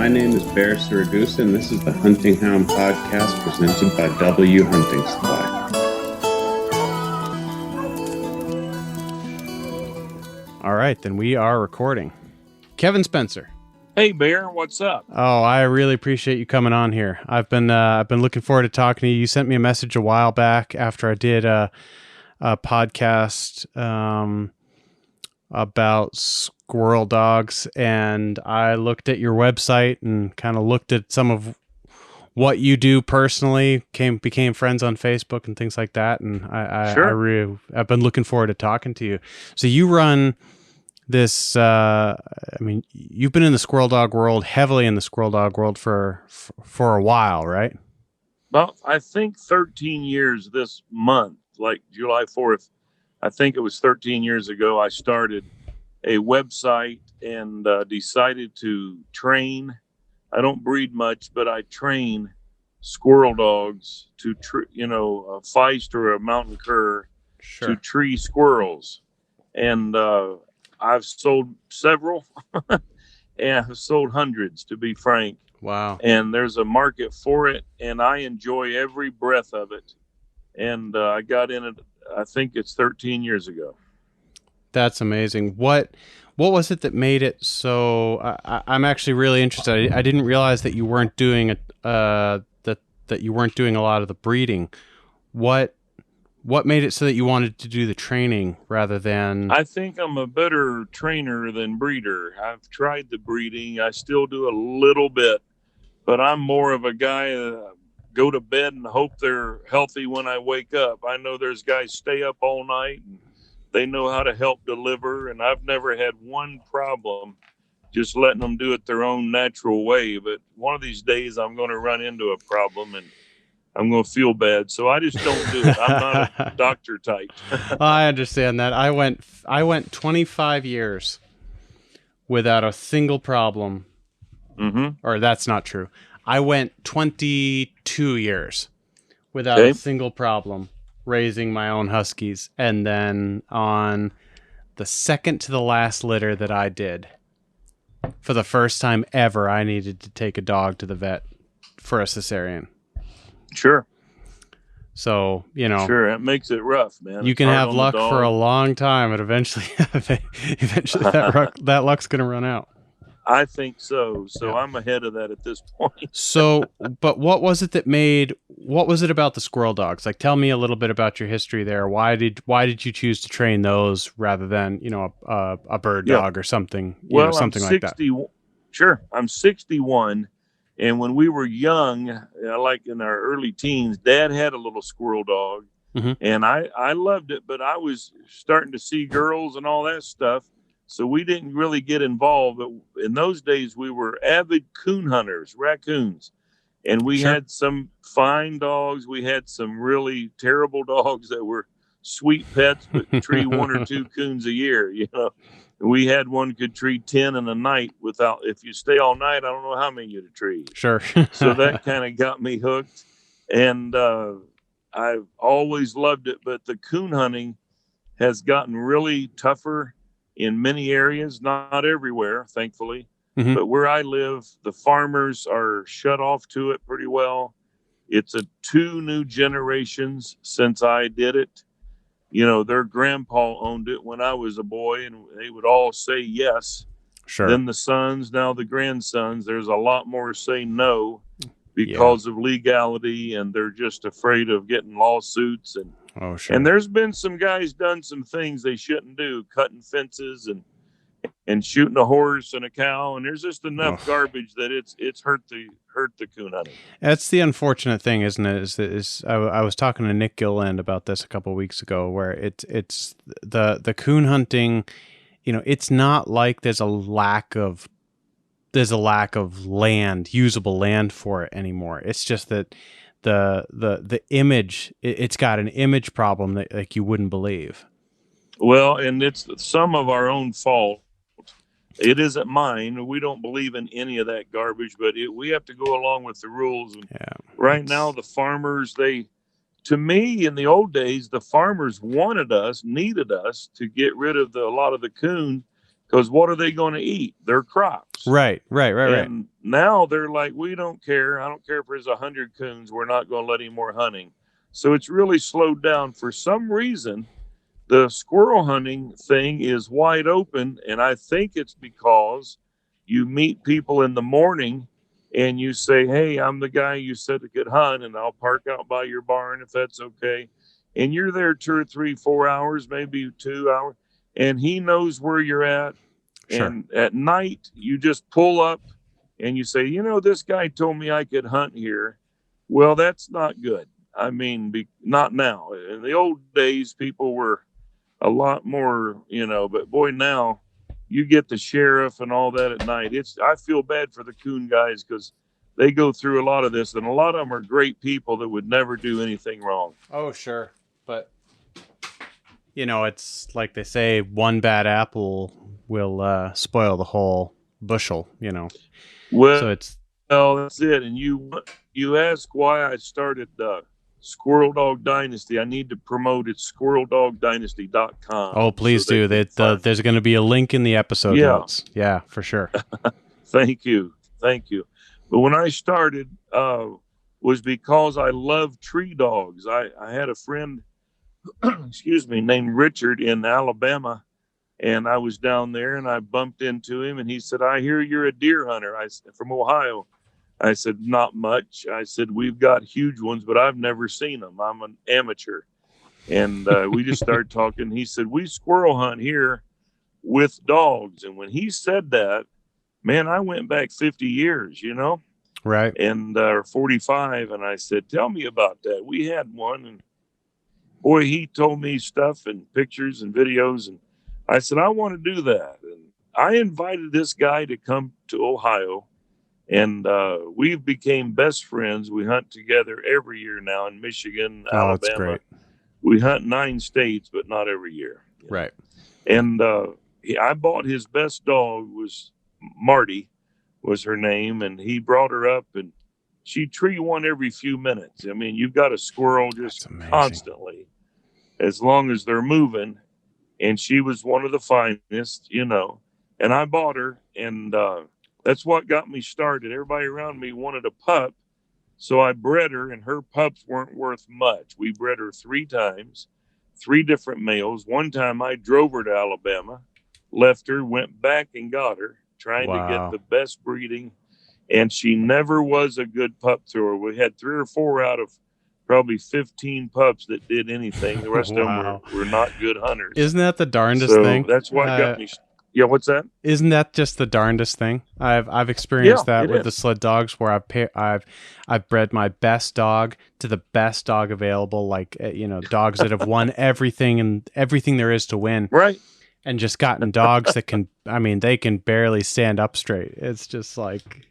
My name is Bear Siragusa, and this is the Hunting Hound podcast presented by W Hunting Supply. All right, then we are recording. Kevin Spencer. Hey, Bear, what's up? Oh, I really appreciate you coming on here. I've been looking forward to talking to you. You sent me a message a while back after I did a podcast about squirrel dogs, and I looked at your website and kind of looked at some of what you do personally. Became friends on Facebook and things like that, and I've been looking forward to talking to you. So you run this. You've been in the squirrel dog world, heavily in the squirrel dog world for a while, right? Well, I think 13 years this month, like July 4th. I think it was 13 years ago, I started a website and decided to train. I don't breed much, but I train squirrel dogs to, a feist or a mountain cur to tree squirrels. And I've sold several and I've sold hundreds, to be frank. Wow. And there's a market for it, and I enjoy every breath of it. And I got in it, I think it's 13 years ago. That's amazing. What was it that made it so? I'm actually really interested. I didn't realize that you weren't doing that you weren't doing a lot of the breeding. What made it so that you wanted to do the training rather than? I think I'm a better trainer than breeder. I've tried the breeding. I still do a little bit, but I'm more of a guy. Go to bed and hope they're healthy when I wake up. I know there's guys stay up all night and they know how to help deliver, and I've never had one problem just letting them do it their own natural way. But one of these days I'm going to run into a problem and I'm going to feel bad. So I just don't do it. I'm not a doctor type. I understand that. I went 25 years without a single problem. Mm-hmm. Or that's not true. I went 22 years without a single problem raising my own huskies. And then on the second to the last litter that I did, for the first time ever, I needed to take a dog to the vet for a cesarean. Sure. So, Sure, it makes it rough, man. You can have luck for a long time, and eventually that luck's going to run out. I think so. So I'm ahead of that at this point. So, but what was it about the squirrel dogs? Like, tell me a little bit about your history there. Why did you choose to train those rather than, a bird dog or something, something like that? Sure. I'm 61. And when we were young, like in our early teens, Dad had a little squirrel dog. Mm-hmm. And I loved it, but I was starting to see girls and all that stuff. So we didn't really get involved. But in those days, we were avid coon hunters, raccoons. And we had some fine dogs. We had some really terrible dogs that were sweet pets, but tree one or two coons a year, We had one could tree 10 in a night without, if you stay all night, I don't know how many you'd tree. Sure. So that kind of got me hooked. And I've always loved it. But the coon hunting has gotten really tougher in many areas, not everywhere, thankfully. Mm-hmm. But where I live, the farmers are shut off to it pretty well. It's two new generations since I did it. Their grandpa owned it when I was a boy, and they would all say yes. Sure. Then the sons, now the grandsons, there's a lot more say no because of legality, and they're just afraid of getting lawsuits. Oh, sure. And there's been some guys done some things they shouldn't do, cutting fences and shooting a horse and a cow. And there's just enough garbage that it's hurt the coon hunting. That's the unfortunate thing, isn't it? I was talking to Nick Gilland about this a couple of weeks ago, where it's the coon hunting. It's not like there's a lack of land, usable land for it anymore. It's just that the image, it's got an image problem that like you wouldn't believe. Well, and it's some of our own fault. It isn't mine. We don't believe in any of that garbage, but we have to go along with the rules. And right now, the farmers, to me, in the old days, the farmers needed us to get rid of a lot of the coon because what are they going to eat? Their crops. Right. And now they're like, we don't care. I don't care if there's 100 coons. We're not going to let any more hunting. So it's really slowed down. For some reason, the squirrel hunting thing is wide open. And I think it's because you meet people in the morning and you say, hey, I'm the guy you said to could hunt, and I'll park out by your barn if that's okay. And you're there 2 or 3, 4 hours, maybe 2 hours, and he knows where you're at. Sure. And at night, you just pull up and you say, this guy told me I could hunt here. Well, that's not good. I mean, not now. In the old days, people were a lot more, but boy, now you get the sheriff and all that at night. I feel bad for the coon guys because they go through a lot of this, and a lot of them are great people that would never do anything wrong. Oh, sure. But, it's like they say, one bad apple will spoil the whole bushel, Well, so it's... Well, that's it. And you ask why I started Squirrel-Dog Dynasty. I need to promote it, squirrel-dog-dynasty.com. Oh, please do. There's going to be a link in the episode notes. Yeah, for sure. Thank you. But when I started, was because I love tree dogs. I had a friend, named Richard in Alabama, and I was down there and I bumped into him and he said, I hear you're a deer hunter. I said, from Ohio. I said, not much. I said, we've got huge ones, but I've never seen them. I'm an amateur. And we just started talking. He said, we squirrel hunt here with dogs. And when he said that, man, I went back 50 years, Right. And 45. And I said, tell me about that. We had one, and boy, he told me stuff and pictures and videos. And I said, I want to do that. And I invited this guy to come to Ohio. And we became best friends. We hunt together every year now in Michigan, Alabama. That's great. We hunt 9 states, but not every year. Right. And I bought his best dog, was Marty, was her name. And he brought her up, and she tree one every few minutes. I mean, you've got a squirrel just constantly, as long as they're moving. And she was one of the finest, And I bought her, and that's what got me started. Everybody around me wanted a pup, so I bred her, and her pups weren't worth much. We bred her 3 times, 3 different males. One time I drove her to Alabama, left her, went back and got her, trying to get the best breeding, and she never was a good pup thrower. We had 3 or 4 out of probably 15 pups that did anything. The rest of them were not good hunters. Isn't that the darndest thing? That's what got me. Yeah, what's that? Isn't that just the darndest thing? I've experienced that with the sled dogs, where I've bred my best dog to the best dog available, like dogs that have won everything and everything there is to win, right? And just gotten dogs that they can barely stand up straight. It's just like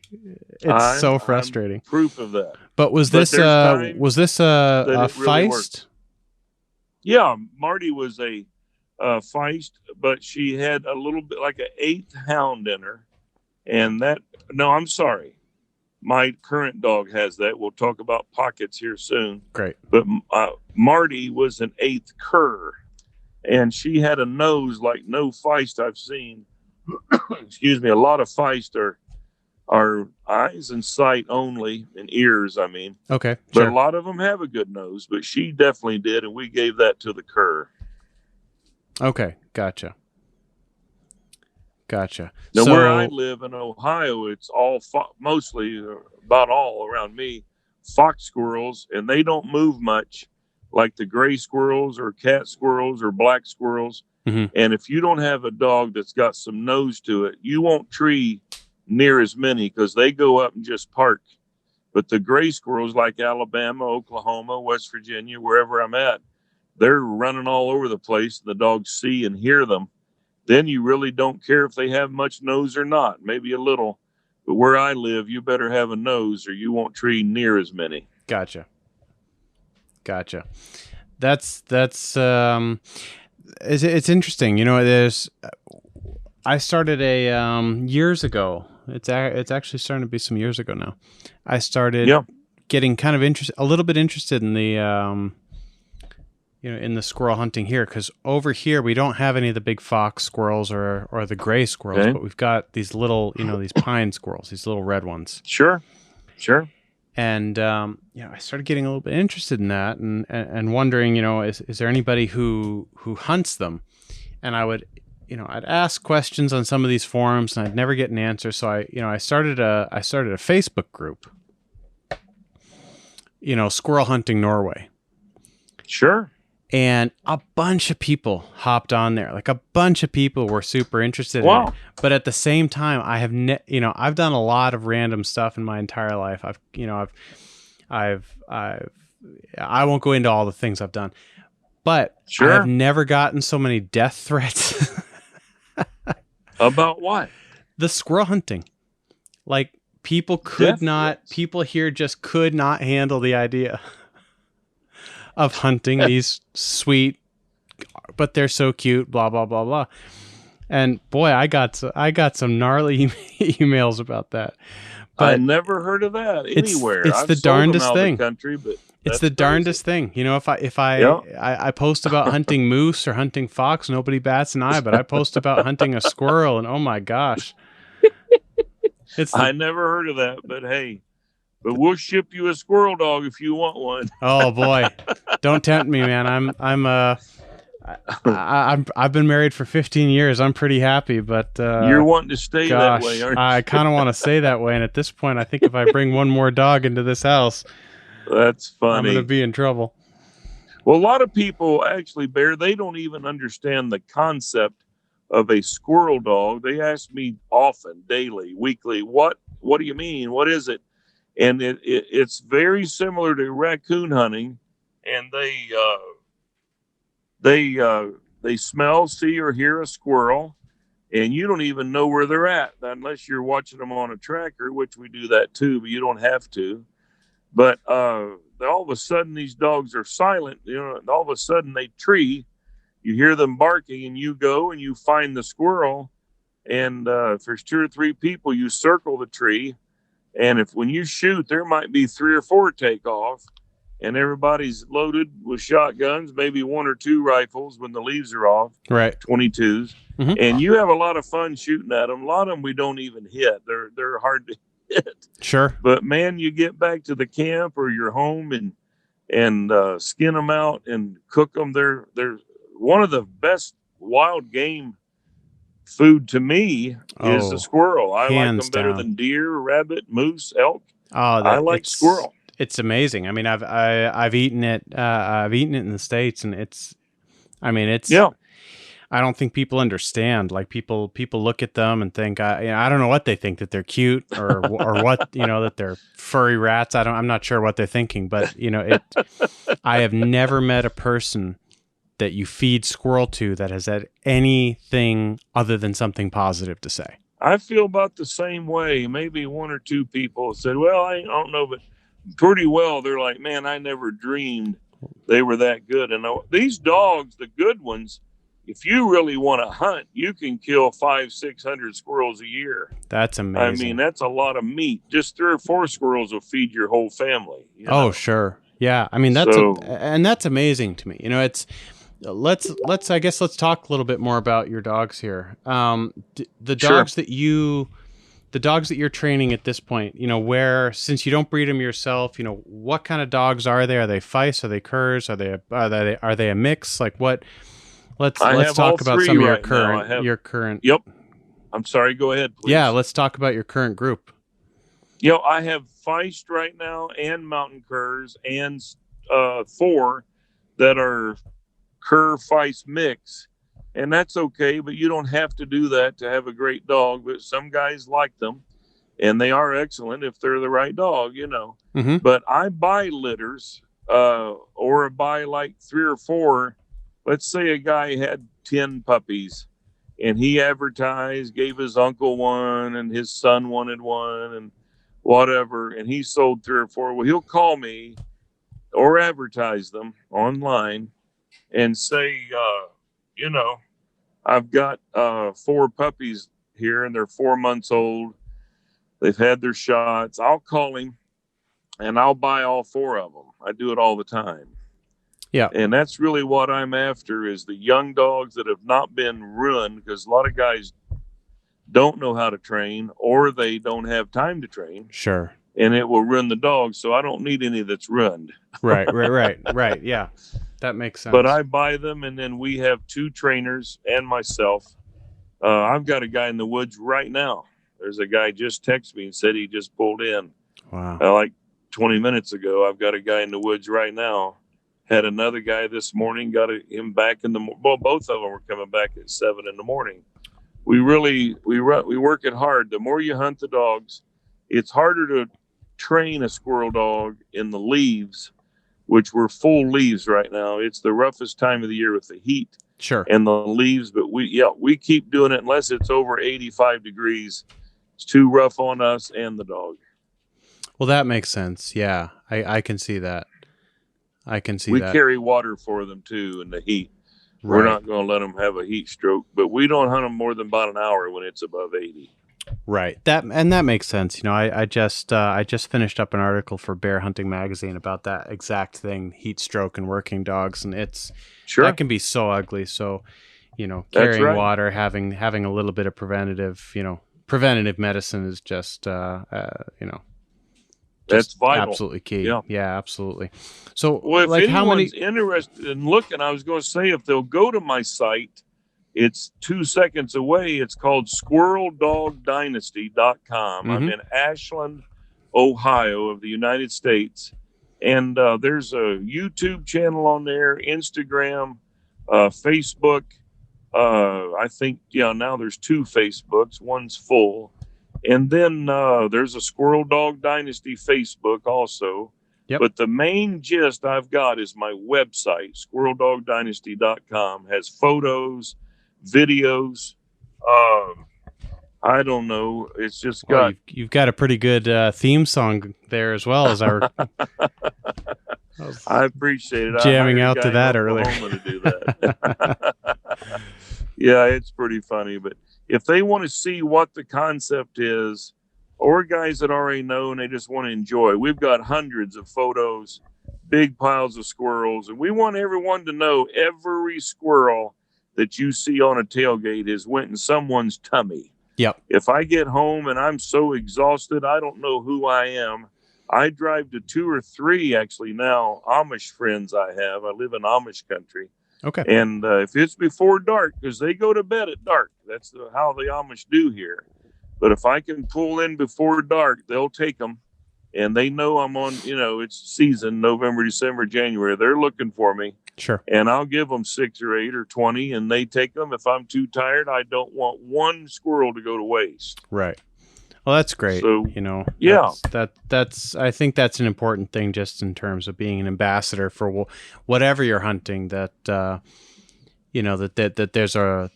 it's so frustrating. I'm proof of that. But was this a feist? Really, yeah, Marty was a feist, but she had a little bit like an 8th hound in her, and I'm sorry, my current dog has that. We'll talk about pockets here soon. Great. But Marty was an 8th cur, and she had a nose like no feist I've seen. Excuse me. A lot of feist are eyes and sight only, and ears, Okay. But sure. a lot of them have a good nose, but she definitely did, and we gave that to the cur. Okay, gotcha. Now, where I live in Ohio, it's all mostly, about all around me, fox squirrels, and they don't move much like the gray squirrels or cat squirrels or black squirrels. Mm-hmm. And if you don't have a dog that's got some nose to it, you won't tree near as many because they go up and just park. But the gray squirrels, like Alabama, Oklahoma, West Virginia, wherever I'm at, they're running all over the place. The dogs see and hear them. Then you really don't care if they have much nose or not, maybe a little. But where I live, you better have a nose or you won't tree near as many. Gotcha. That's it's interesting. I started years ago. It's actually starting to be some years ago now. I started getting kind of a little bit interested in the in the squirrel hunting here, because over here we don't have any of the big fox squirrels or the gray squirrels, but we've got these little, these pine squirrels, these little red ones. Sure. And I started getting a little bit interested in that, and wondering, is there anybody who hunts them? And I would, I'd ask questions on some of these forums, and I'd never get an answer. So I started a Facebook group, Squirrel Hunting Norway. Sure. And a bunch of people hopped on there. Like a bunch of people were super interested Wow. in it. But at the same time, I have I've done a lot of random stuff in my entire life. I won't go into all the things I've done. But Sure. I've never gotten so many death threats. About what? The squirrel hunting. Like people here just could not handle the idea of hunting these sweet, but they're so cute, blah, blah, blah, blah. And boy, I got some gnarly emails about that. But I never heard of that anywhere. It's the darndest thing. Country, but it's the darndest thing. If I post about hunting moose or hunting fox, nobody bats an eye, but I post about hunting a squirrel, and oh my gosh. I never heard of that, but hey, but we'll ship you a squirrel dog if you want one. Oh boy, don't tempt me, man. I've been married for 15 years. I'm pretty happy, but you're wanting to stay that way, aren't you? I kind of want to stay that way. And at this point, I think if I bring one more dog into this house, that's funny. I'm going to be in trouble. Well, a lot of people actually, Bear, they don't even understand the concept of a squirrel dog. They ask me often, daily, weekly, what do you mean? What is it? And it's very similar to raccoon hunting, and they smell, see, or hear a squirrel, and you don't even know where they're at unless you're watching them on a tracker, which we do that too, but you don't have to. But all of a sudden, these dogs are silent. All of a sudden they tree. You hear them barking, and you go and you find the squirrel. And if there's 2 or 3 people, you circle the tree. And when you shoot, there might be 3 or 4 take off, and everybody's loaded with shotguns, maybe 1 or 2 rifles when the leaves are off, right? 22s, and you have a lot of fun shooting at them. A lot of them we don't even hit; they're hard to hit. Sure. But man, you get back to the camp or your home and skin them out and cook them. They're one of the best wild game food to me is the squirrel. I like them better than deer, rabbit, moose, elk. I like squirrel. It's amazing. I mean, I've eaten it. I've eaten it in the States, and it's. I don't think people understand. Like people look at them and think, I don't know what they think, that they're cute or what, that they're furry rats. I'm not sure what they're thinking, but I have never met a person that you feed squirrel to that has had anything other than something positive to say. I feel about the same way. Maybe 1 or 2 people said, well, I don't know, but pretty well, they're like, man, I never dreamed they were that good. And these dogs, the good ones, if you really want to hunt, you can kill 500-600 squirrels a year. That's amazing. I mean, that's a lot of meat. Just 3 or 4 squirrels will feed your whole family. Oh, sure. Yeah. I mean, that's amazing to me. Let's talk a little bit more about your dogs here. The dogs that you're training at this point, since you don't breed them yourself, what kind of dogs are they? Are they feists? Are they curs? Are they a mix? Like what? Let's talk about some of your current. Yep. I'm sorry. Go ahead, please. Yeah. Let's talk about your current group. I have feist right now and mountain curs and 4 that are cur feist mix, and that's okay, but you don't have to do that to have a great dog. But some guys like them, and they are excellent if they're the right dog, But I buy litters, or buy like 3 or 4. Let's say a guy had 10 puppies, and he advertised, gave his uncle one, and his son wanted one, and whatever, and he sold 3 or 4. Well, he'll call me or advertise them online and say, I've got 4 puppies here, and they're 4 months old. They've had their shots. I'll call him, and I'll buy all 4 of them. I do it all the time. Yeah. And that's really what I'm after, is the young dogs that have not been ruined, because a lot of guys don't know how to train, or they don't have time to train, Sure. and it will ruin the dog. So I don't need any that's ruined. Right. Yeah. That makes sense. But I buy them, and then we have 2 trainers and myself. I've got a guy in the woods right now. There's a guy just texted me and said he just pulled in. Wow. Like 20 minutes ago. I've got a guy in the woods right now. Had another guy this morning. Got him back in the well. Both of them were coming back at 7 in the morning. We work it hard. The more you hunt the dogs, it's harder to train a squirrel dog in the leaves, which we're full leaves right now. It's the roughest time of the year with the heat. Sure. And the leaves, but we keep doing it unless it's over 85 degrees. It's too rough on us and the dog. Well, that makes sense. Yeah, I can see that. I can see we that. carry water for them too in the heat. Right. We're not going to let them have a heat stroke, but we don't hunt them more than about an hour when it's above 80. Right. That makes sense. You know, I just finished up an article for Bear Hunting Magazine about that exact thing, heat stroke and working dogs, and it's that can be so ugly. So, you know, carrying water, having a little bit of preventative medicine is just that's vital. Absolutely key. Yeah, absolutely. So, well, if like, anyone's interested in looking, I was going to say, if they'll go to my site, it's 2 seconds away. It's called squirrel-dog-dynasty.com. I'm in Ashland, Ohio of the United States. And there's a YouTube channel on there, Instagram, Facebook. I think, now there's 2 Facebooks. One's full. And then there's a Squirrel Dog Dynasty Facebook also. Yep. But the main gist I've got is my website, squirrel-dog-dynasty.com, has photos, videos. I don't know. It's just got... You've got a pretty good theme song there as well, as I appreciate it. Jamming out to that earlier. To do that. Yeah, it's pretty funny. But if they want to see what the concept is, or guys that already know and they just want to enjoy, we've got hundreds of photos, big piles of squirrels, and we want everyone to know every squirrel that you see on a tailgate has went in someone's tummy. Yep. If I get home and I'm so exhausted, I don't know who I am. I drive to 2 or 3 actually now Amish friends I have. I live in Amish country. Okay. And if it's before dark, because they go to bed at dark, that's how the Amish do here. But if I can pull in before dark, they'll take them. And they know I'm on, it's season, November, December, January. They're looking for me. Sure. And I'll give them 6 or 8 or 20, and they take them. If I'm too tired, I don't want one squirrel to go to waste. Right. Well, that's great. So, yeah, that's I think that's an important thing, just in terms of being an ambassador for whatever you're hunting. That that there's a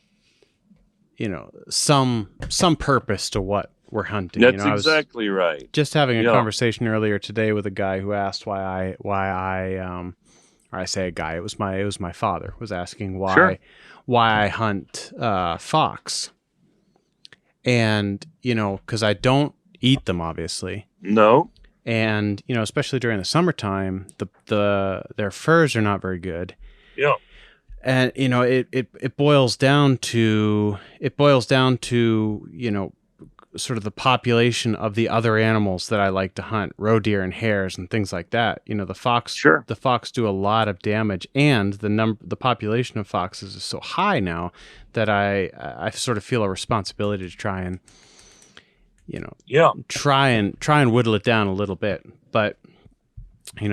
some purpose to what we're hunting. That's exactly right. Just having a conversation earlier today with a guy who asked why I say a guy. It was my father was asking why I hunt fox. And, because I don't eat them, obviously. No. And, especially during the summertime, their furs are not very good. Yeah. And, it boils down to, sort of the population of the other animals that I like to hunt, roe deer and hares and things like that. The fox do a lot of damage, and the population of foxes is so high now that I sort of feel a responsibility to try and try and whittle it down a little bit. But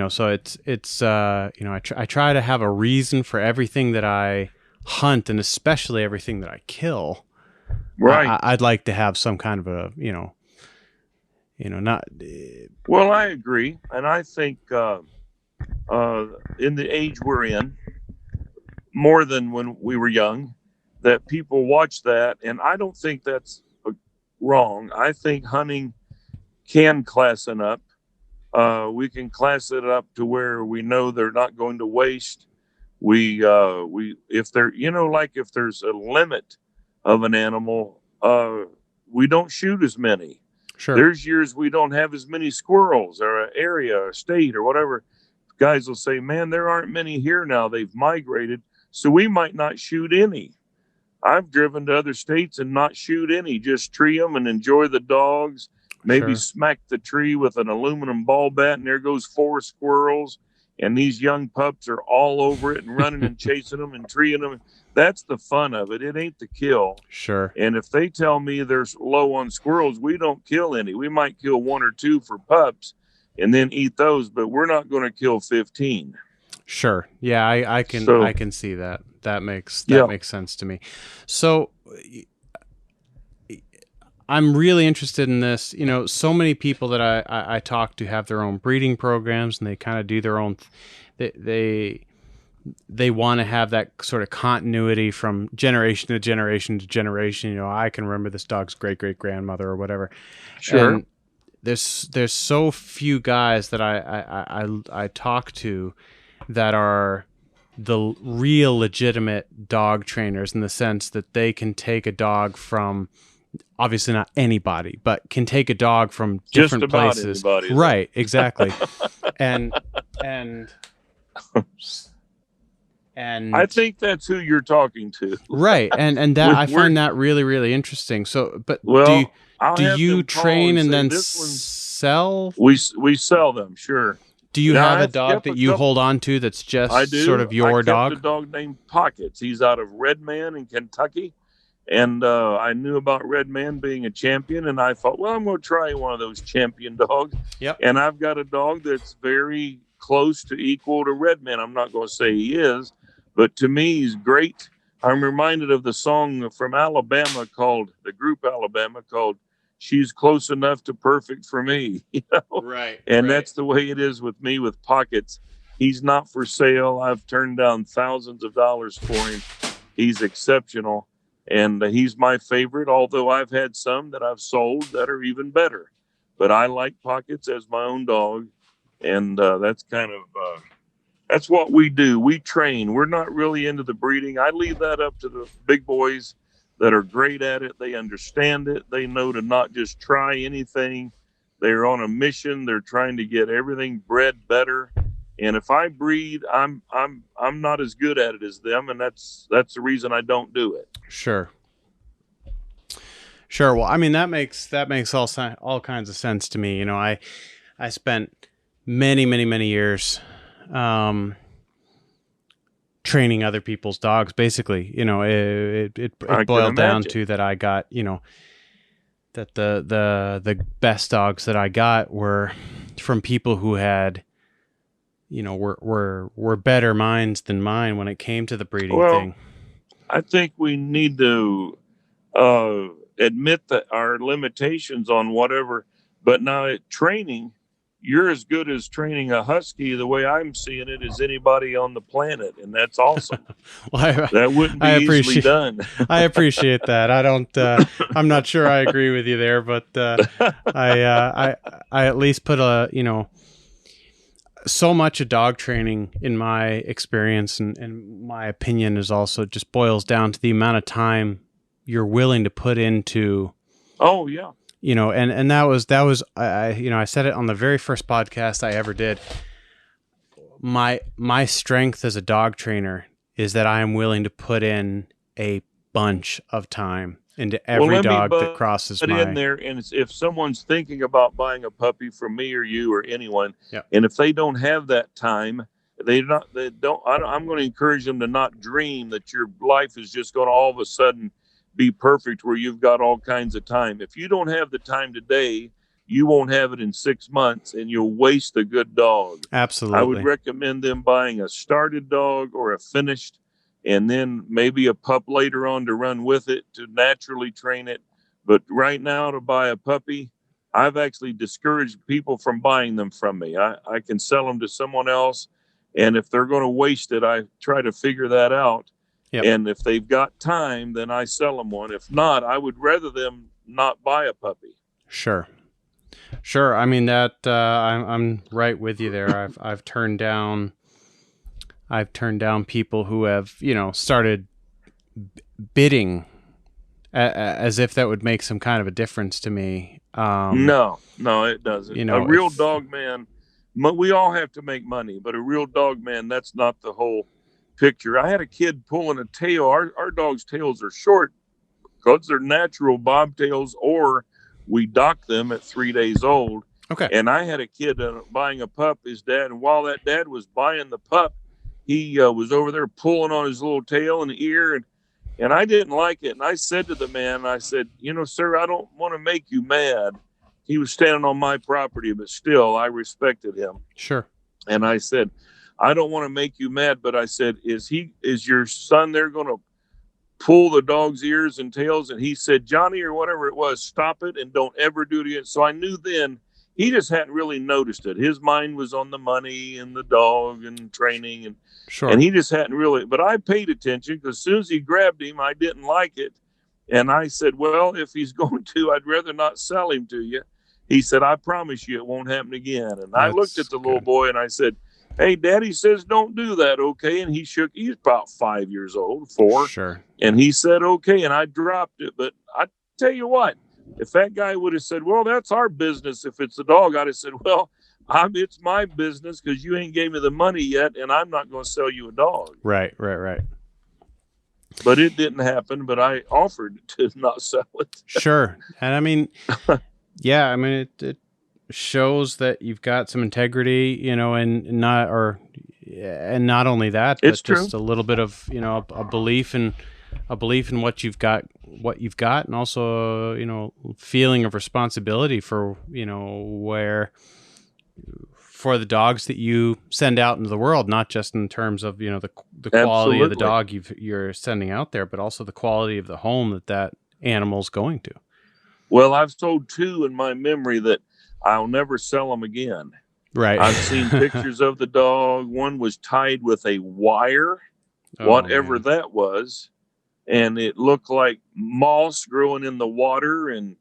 so it's I try to have a reason for everything that I hunt, and especially everything that I kill. Right. I'd like to have some kind of a, not. Well, I agree. And I think in the age we're in, more than when we were young, that people watch that. And I don't think that's wrong. I think hunting can class it up. We can class it up to where we know they're not going to waste. If they're, if there's a limit of an animal, we don't shoot as many. Sure. There's years we don't have as many squirrels, or an area, or a state, or whatever. guys will say, man, there aren't many here now. They've migrated. So we might not shoot any. I've driven to other states and not shoot any, just tree them and enjoy the dogs. Maybe Sure. smack the tree with an aluminum ball bat, and there goes 4 squirrels. And these young pups are all over it and running and chasing them and treeing them. That's the fun of it. It ain't the kill. Sure. And if they tell me there's low on squirrels, we don't kill any. We might kill 1 or 2 for pups and then eat those, but we're not going to kill 15. Sure. Yeah, I can So- I can see that. That makes Yeah. sense to me. So I'm really interested in this. You know, so many people that I talk to have their own breeding programs, and they kind of do their own. They want to have that sort of continuity from generation to generation to generation. You know, I can remember this dog's great grandmother or whatever. Sure. And there's so few guys that I talk to that are the real legitimate dog trainers, in the sense that they can take a dog from, obviously not anybody, but can take a dog from Just different about places. anybody, though. Right, exactly. and I think that's who you're talking to. right, and that I We're- find that really interesting. So, but Well, do you them call train and say, then this one's- sell? we sell them, sure. Do you Now, have a I've dog kept that a you couple- hold on to that's just I do. sort of your I kept dog? a dog named Pockets. He's out of Redman in Kentucky. And I knew about Redman being a champion, and I thought, well, I'm going to try one of those champion dogs. Yep. And I've got a dog that's very close to equal to Redman. I'm not going to say he is, but to me, he's great. I'm reminded of the song from Alabama called, the group Alabama, called She's Close Enough to Perfect for Me. You know? Right. And that's the way it is with me with Pockets. He's not for sale. I've turned down thousands of dollars for him. He's exceptional. And he's my favorite, although I've had some that I've sold that are even better. But I like Pockets as my own dog. And that's kind of, that's what we do. We train. We're not really into the breeding. I leave that up to the big boys that are great at it. They understand it. They know to not just try anything. They're on a mission. They're trying to get everything bred better. And if I breed, I'm not as good at it as them, and that's the reason I don't do it. Sure. Well, I mean, that makes all kinds of sense to me. You know, I spent many years training other people's dogs. Basically, you know, it boiled down to that. I got, you know, that the best dogs that I got were from people who had, you know, were better minds than mine when it came to the breeding thing. I think we need to admit that our limitations on whatever, but now at training, you're as good as training a husky, the way I'm seeing it, as anybody on the planet, and that's awesome. Well, That wouldn't be easily done. I appreciate that. I don't. I'm not sure I agree with you there, but I at least put a, you know, so much of dog training, in my experience and my opinion, is also just boils down to the amount of time you're willing to put into. Oh yeah. You know, and that was you know, I said it on the very first podcast I ever did. My strength as a dog trainer is that I am willing to put in a bunch of time into every dog that crosses my. In there, and if someone's thinking about buying a puppy from me or you or anyone, Yep. and if they don't have that time, I'm going to encourage them to not dream that your life is just going to all of a sudden be perfect where you've got all kinds of time. If you don't have the time today, you won't have it in 6 months, and you'll waste a good dog. Absolutely. I would recommend them buying a started dog or a finished, and then maybe a pup later on to run with it to naturally train it. But right now, to buy a puppy, I've actually discouraged people from buying them from me. I can sell them to someone else, and if they're going to waste it, I try to figure that out. Yep. And if they've got time, then I sell them one. If not, I would rather them not buy a puppy. Sure. I mean, that I'm right with you there. I've turned down people who have, you know, started bidding as if that would make some kind of a difference to me. No, it doesn't. You know, a real dog man we all have to make money, but a real dog man, that's not the whole picture. I had a kid pulling a tail. Our dog's tails are short because they're natural bobtails, or we dock them at 3 days old. Okay. And I had a kid buying a pup, his dad, and while that dad was buying the pup, he was over there pulling on his little tail and ear, and I didn't like it. And I said to the man, I said, sir, I don't want to make you mad. He was standing on my property, but still, I respected him. Sure. And I said, I don't want to make you mad, but I said, is your son there going to pull the dog's ears and tails? And he said, Johnny, or whatever it was, stop it and don't ever do it again. So I knew then he just hadn't really noticed it. His mind was on the money and the dog and training, and Sure. And he just hadn't really, but I paid attention because as soon as he grabbed him, I didn't like it. And I said, well, if he's going to, I'd rather not sell him to you. He said, I promise you it won't happen again. And I looked at the little boy and I said, hey, Daddy says don't do that, okay? And he's about 5 years old, 4. Sure. And he said, okay, and I dropped it. But I tell you what, if that guy would have said, well, that's our business if it's a dog, I'd have said, well, it's my business because you ain't gave me the money yet, and I'm not going to sell you a dog. Right. But it didn't happen, but I offered to not sell it. Sure. And I mean, yeah, I mean, it shows that you've got some integrity, and not only that, but It's just true. a little bit of, a belief in what you've got, and also, feeling of responsibility for, for the dogs that you send out into the world, not just in terms of, the quality of the dog you're sending out there, but also the quality of the home that animal's going to. Well, I've sold 2 in my memory that I'll never sell them again. Right. I've seen pictures of the dog. One was tied with a wire, whatever that was, and it looked like moss growing in the water, and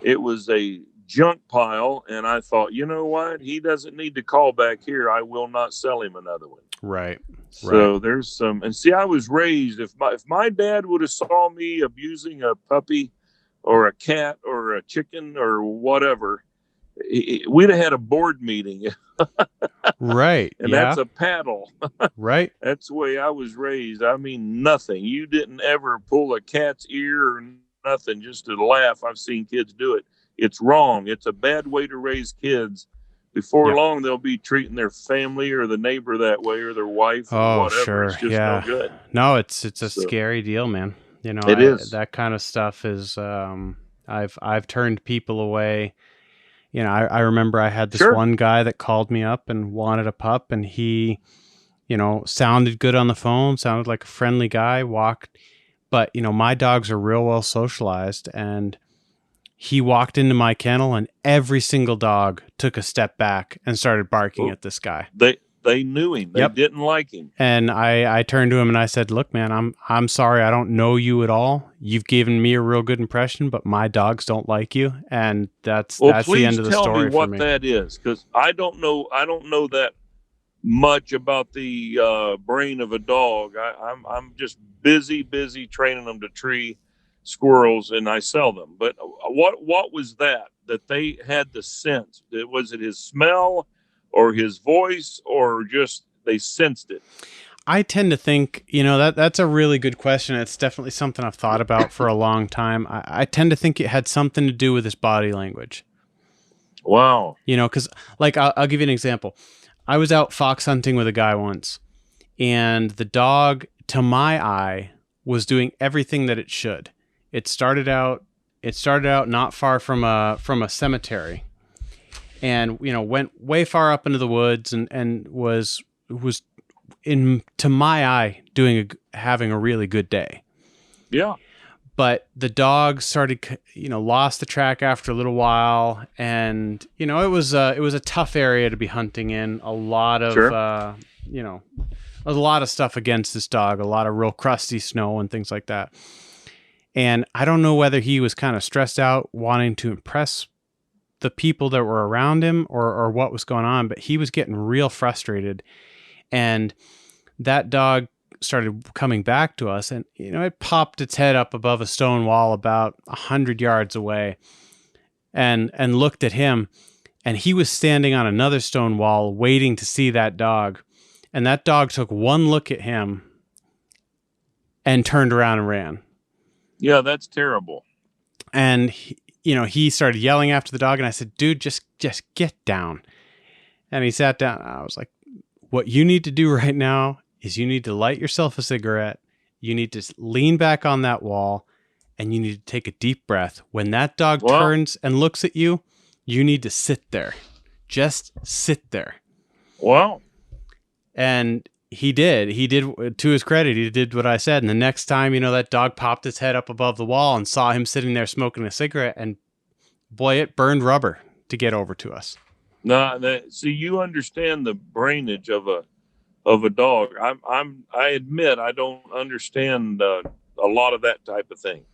it was a junk pile. And I thought, you know what? He doesn't need to call back here. I will not sell him another one. Right. So there's some, and see, I was raised, if my dad would have saw me abusing a puppy or a cat or a chicken or whatever, we'd have had a board meeting. Right. And that's a paddle. Right. That's the way I was raised. I mean, nothing. You didn't ever pull a cat's ear or nothing just to laugh. I've seen kids do it. It's wrong. It's a bad way to raise kids. Before long, they'll be treating their family or the neighbor that way, or their wife or whatever. Sure. It's just no good. No, it's a scary deal, man. It is. That kind of stuff is, I've turned people away. I remember I had this one guy that called me up and wanted a pup, and he, sounded good on the phone, sounded like a friendly guy, but my dogs are real well socialized, and he walked into my kennel and every single dog took a step back and started barking at this guy. They knew him. They didn't like him. And I turned to him and I said, look, man, I'm sorry. I don't know you at all. You've given me a real good impression, but my dogs don't like you. And that's the end of the story for me. Please tell me what that is, because I don't know that much about the brain of a dog. I'm just busy training them to tree squirrels, and I sell them. But what was that they had the sense? Was it his smell or his voice, or just they sensed it? I tend to think, that's a really good question. It's definitely something I've thought about for a long time. I tend to think it had something to do with his body language. Wow. Because I'll give you an example. I was out fox hunting with a guy once, and the dog, to my eye, was doing everything that it should. It started out not far from a cemetery, and went way far up into the woods, and was to my eye having a really good day. Yeah. But the dog started, lost the track after a little while, and it was a tough area to be hunting in. A lot of a lot of stuff against this dog, a lot of real crusty snow and things like that. And I don't know whether he was kind of stressed out, wanting to impress the people that were around him, or what was going on, but he was getting real frustrated. And that dog started coming back to us, and it popped its head up above a stone wall about 100 yards away, and looked at him, and he was standing on another stone wall waiting to see that dog. And that dog took one look at him and turned around and ran. Yeah, that's terrible. And he started yelling after the dog, and I said, "Dude, just get down." And he sat down. I was like, "What you need to do right now is you need to light yourself a cigarette. You need to lean back on that wall, and you need to take a deep breath. When that dog turns and looks at you, you need to sit there. Just sit there." Wow. And he did. He did, to his credit, he did what I said. And the next time, that dog popped its head up above the wall and saw him sitting there smoking a cigarette, and boy, it burned rubber to get over to us. No, see, you understand the brainage of a dog. I admit I don't understand a lot of that type of thing.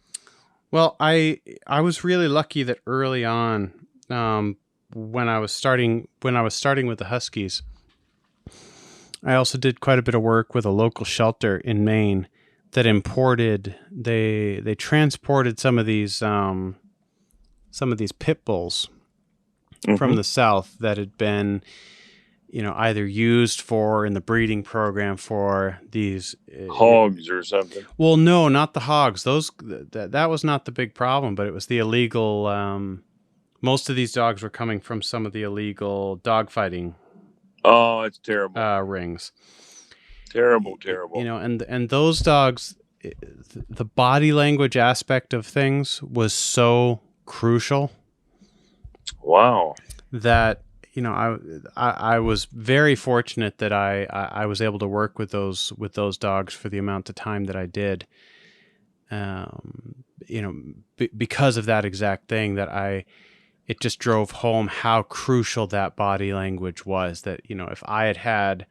Well, I was really lucky that early on, when I was starting with the Huskies, I also did quite a bit of work with a local shelter in Maine that they transported some of these pit bulls from the South that had been, either used in the breeding program for these hogs or something. Well, no, not the hogs. That was not the big problem, but it was the illegal. Most of these dogs were coming from some of the illegal dog fighting. Oh, it's terrible. Rings. Terrible. And those dogs, the body language aspect of things was so crucial. Wow. That, I was very fortunate that I was able to work with those dogs for the amount of time that I did. Because of that exact thing, it just drove home how crucial that body language was. That, if I had,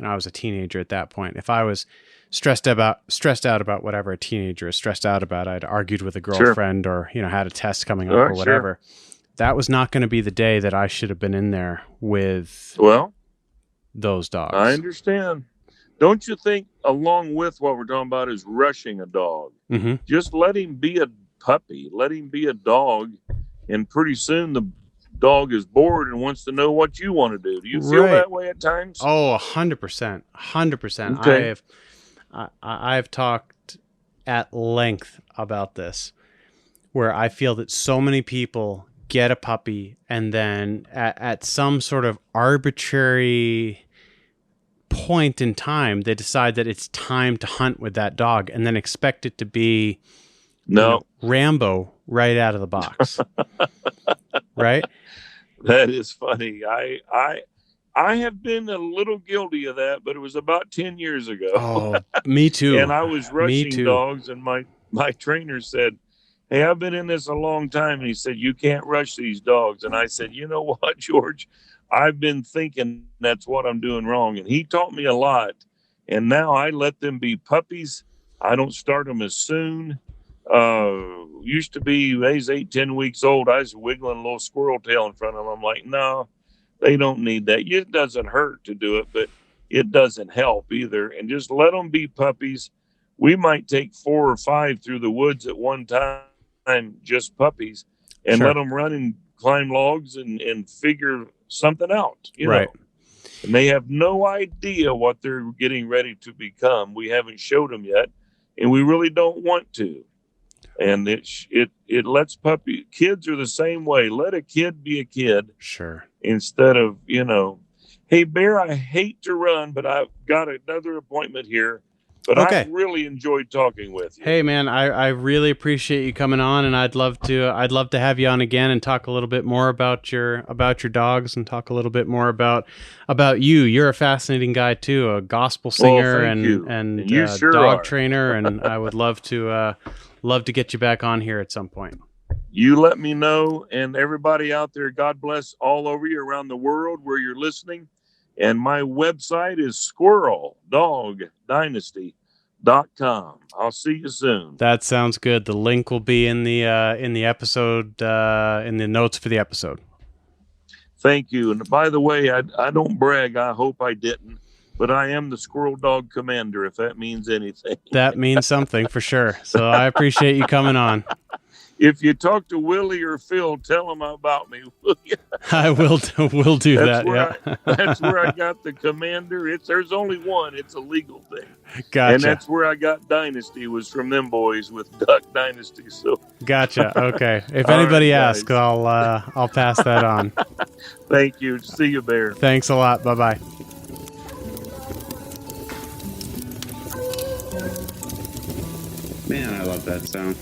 I was a teenager at that point, if I was stressed out about whatever a teenager is stressed out about, I'd argued with a girlfriend, or, had a test coming up or whatever. Sure. That was not going to be the day that I should have been in there with those dogs. I understand. Don't you think, along with what we're talking about, is rushing a dog? Mm-hmm. Just let him be a puppy. Let him be a dog. And pretty soon the dog is bored and wants to know what you want to do. Do you feel that way at times? Oh, 100%. 100%. Okay. I've talked at length about this, where I feel that so many people get a puppy and then at some sort of arbitrary point in time, they decide that it's time to hunt with that dog, and then expect it to be Rambo right out of the box. Right? That is funny. I have been a little guilty of that, but it was about 10 years ago. Oh, me too. And I was rushing dogs, and my trainer said, "Hey, I've been in this a long time." And he said, "You can't rush these dogs." And I said, "You know what, George? I've been thinking that's what I'm doing wrong." And he taught me a lot. And now I let them be puppies. I don't start them as soon. Used to be, he's 8-10 weeks old, I was wiggling a little squirrel tail in front of them. I'm like, no, they don't need that. It doesn't hurt to do it, but it doesn't help either. And just let them be puppies. We might take 4 or 5 through the woods at one time, just puppies, and let them run and climb logs and figure something out, you know. And they have no idea what they're getting ready to become. We haven't showed them yet, and we really don't want to. And it lets kids are the same way. Let a kid be a kid. Sure. Instead of, hey, Bear, I hate to run, but I've got another appointment here. But I really enjoyed talking with you. Hey, man, I really appreciate you coming on, and I'd love to have you on again and talk a little bit more about your dogs, and talk a little bit more about you. You're a fascinating guy too, a gospel singer and you sure dog are. trainer, and I would love to get you back on here at some point. You let me know, and everybody out there, God bless all over you around the world where you're listening. And my website is squirrel-dog-dynasty.com. I'll see you soon. That sounds good. The link will be in the episode, in the notes for the episode. Thank you. And by the way, I don't brag. I hope I didn't. But I am the Squirrel Dog Commander, if that means anything. That means something for sure. So I appreciate you coming on. if you talk to Willie or Phil, tell them about me, will you? I will do that. Yeah. That's where I got the Commander. There's only one. It's a legal thing. Gotcha. And that's where I got Dynasty, was from them boys with Duck Dynasty. So gotcha. Okay. If All anybody right, asks, guys. I'll pass that on. Thank you. See you, Bear. Thanks a lot. Bye-bye. Man, I love that sound.